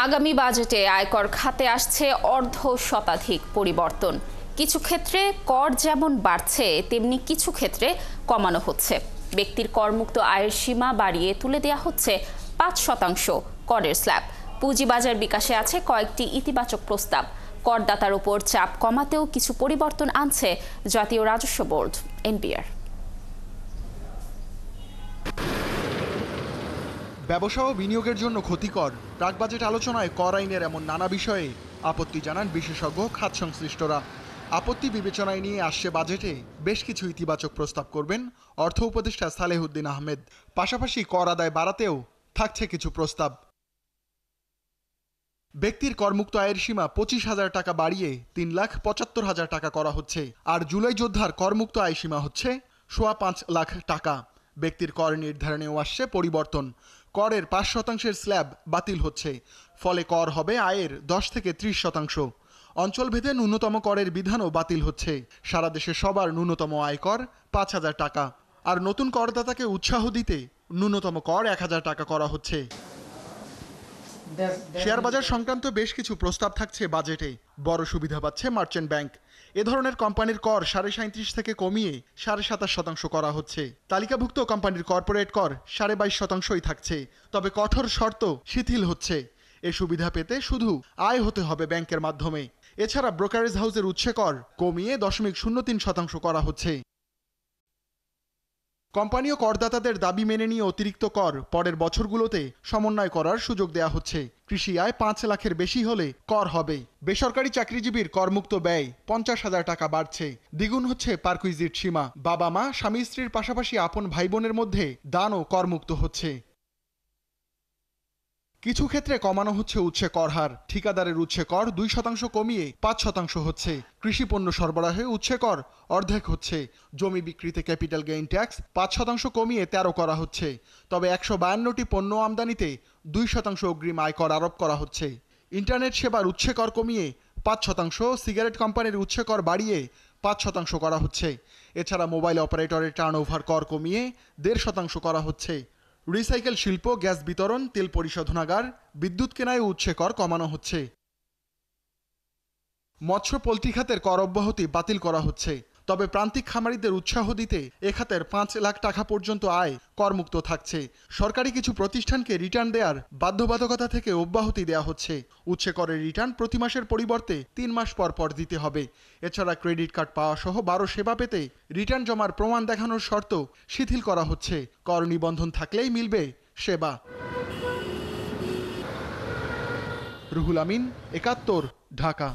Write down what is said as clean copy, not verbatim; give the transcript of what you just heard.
আগামী বাজেটে আয়কর খাতে আসছে অর্ধ শতাধিক পরিবর্তন। কিছু ক্ষেত্রে কর যেমন বাড়ছে, তেমনি কিছু ক্ষেত্রে কমানো হচ্ছে। ব্যক্তির করমুক্ত আয়ের সীমা বাড়িয়ে তুলে দেওয়া হচ্ছে ৫% করের স্ল্যাব। পুঁজিবাজার বিকাশে আছে কয়েকটি ইতিবাচক প্রস্তাব। করদাতার উপর চাপ কমাতেও কিছু পরিবর্তন আনছে জাতীয় রাজস্ব বোর্ড এনবিআর। ব্যবসা ও বিনিয়োগের জন্য ক্ষতিকর প্রাক বাজেট আলোচনায় কর আইনের এমন নানা বিষয়ে আপত্তি জানান বিশেষজ্ঞ খাত সংশ্লিষ্টরা। আপত্তি বিবেচনায় নিয়ে আসছে বাজেটে বেশ কিছু ইতিবাচক প্রস্তাব করবেন অর্থ উপদেষ্টা সালেহুদ্দিন আহমেদ। পাশাপাশি কর আদায় বাড়াতেও থাকছে কিছু প্রস্তাব। ব্যক্তির করমুক্ত আয়ের সীমা ২৫,০০০ টাকা বাড়িয়ে ৩,৭৫,০০০ টাকা করা হচ্ছে। আর জুলাই যোদ্ধার করমুক্ত আয় সীমা হচ্ছে ৫,৫ লাখ টাকা। ব্যক্তির কর নির্ধারণেও আসছে পরিবর্তন। করের ৫% স্ল্যাব বাতিল হচ্ছে। ফলে কর হবে আয়ের ১০ থেকে ৩০%। অঞ্চলভেদে ন্যূনতম করের বিধানও বাতিল হচ্ছে। সারা দেশে সবার ন্যূনতম আয়কর ৫,০০০ টাকা। আর নতুন করদাতাকে উৎসাহ দিতে ন্যূনতম কর ১,০০০ টাকা করা হচ্ছে। শেয়ার বাজার সংক্রান্ত বেশ কিছু প্রস্তাব থাকছে বাজেটে। বড় সুবিধা পাচ্ছে মার্চেন্ট ব্যাংক। এ ধরনের কোম্পানির কর ৩৭.৫% থেকে কমিয়ে ২৭.৫% করা হচ্ছে। তালিকাভুক্ত কোম্পানির কর্পোরেট কর ২২.৫%ই থাকছে। তবে কঠোর শর্ত শিথিল হচ্ছে। এ সুবিধা পেতে শুধু আয় হতে হবে ব্যাংকের মাধ্যমে। এছাড়া ব্রোকারেজ হাউসের উৎসে কর কমিয়ে ০.০৩% করা হচ্ছে। কোম্পানি ও করদাতাদের দাবি মেনে নিয়ে অতিরিক্ত কর পরের বছরগুলোতে সমন্বয় করার সুযোগ দেওয়া হচ্ছে। কৃষি আয় ৫ লাখের বেশি হলে কর হবে। বেসরকারি চাকরিজীবীর করমুক্ত ব্যয় ৫০,০০০ টাকা বাড়ছে। দ্বিগুণ হচ্ছে পারকুইজিট সীমা। বাবা মা, স্বামী স্ত্রীর পাশাপাশি আপন ভাই বোনের মধ্যে দানও করমুক্ত হচ্ছে। কিছু ক্ষেত্রে কমানো হচ্ছে উৎসে কর হার। ঠিকাদারের উৎসে কর ২% কমিয়ে ৫% হচ্ছে। কৃষি পণ্য সরবরাহে উৎসে কর অর্ধেক হচ্ছে। জমি বিক্রিতে ক্যাপিটাল গেইন ট্যাক্স ৫% কমিয়ে ১৩ করা হচ্ছে। তবে ১৫২টি পণ্য আমদানিতে ২% অগ্রিম আয়কর আরোপ করা হচ্ছে। ইন্টারনেট সেবার উৎসে কর কমিয়ে ৫%, সিগারেট কোম্পানির উৎসে কর বাড়িয়ে ৫% করা হচ্ছে। এছাড়া মোবাইল অপারেটরের টার্নওভার কর কমিয়ে ১.৫% করা হচ্ছে। রিসাইকেল শিল্প, গ্যাস বিতরণ, তেল পরিশোধনাগার, বিদ্যুৎ কেনায় উৎসে কর কমানো হচ্ছে। মৎস্য পোল্ট্রি খাতের কর অব্যাহতি বাতিল করা হচ্ছে। তবে প্রান্তিক খামারিদের উৎসাহ দিতে এ খাতের ৫ লাখ টাকা পর্যন্ত আয় করমুক্ত থাকছে। সরকারি কিছু প্রতিষ্ঠানকে রিটার্ন দেওয়ার বাধ্যবাধকতা থেকে অব্যাহতি দেওয়া হচ্ছে। উৎসে করের রিটার্ন প্রতি মাসের পরিবর্তে ৩ মাস পর পর দিতে হবে। এছাড়া ক্রেডিট কার্ড পাওয়া সহ ১২ সেবা পেতে রিটার্ন জমার প্রমাণ দেখানোর শর্ত শিথিল করা হচ্ছে। কর নিবন্ধন থাকলেই মিলবে সেবা। রুহুল আমিন, ৭১, ঢাকা।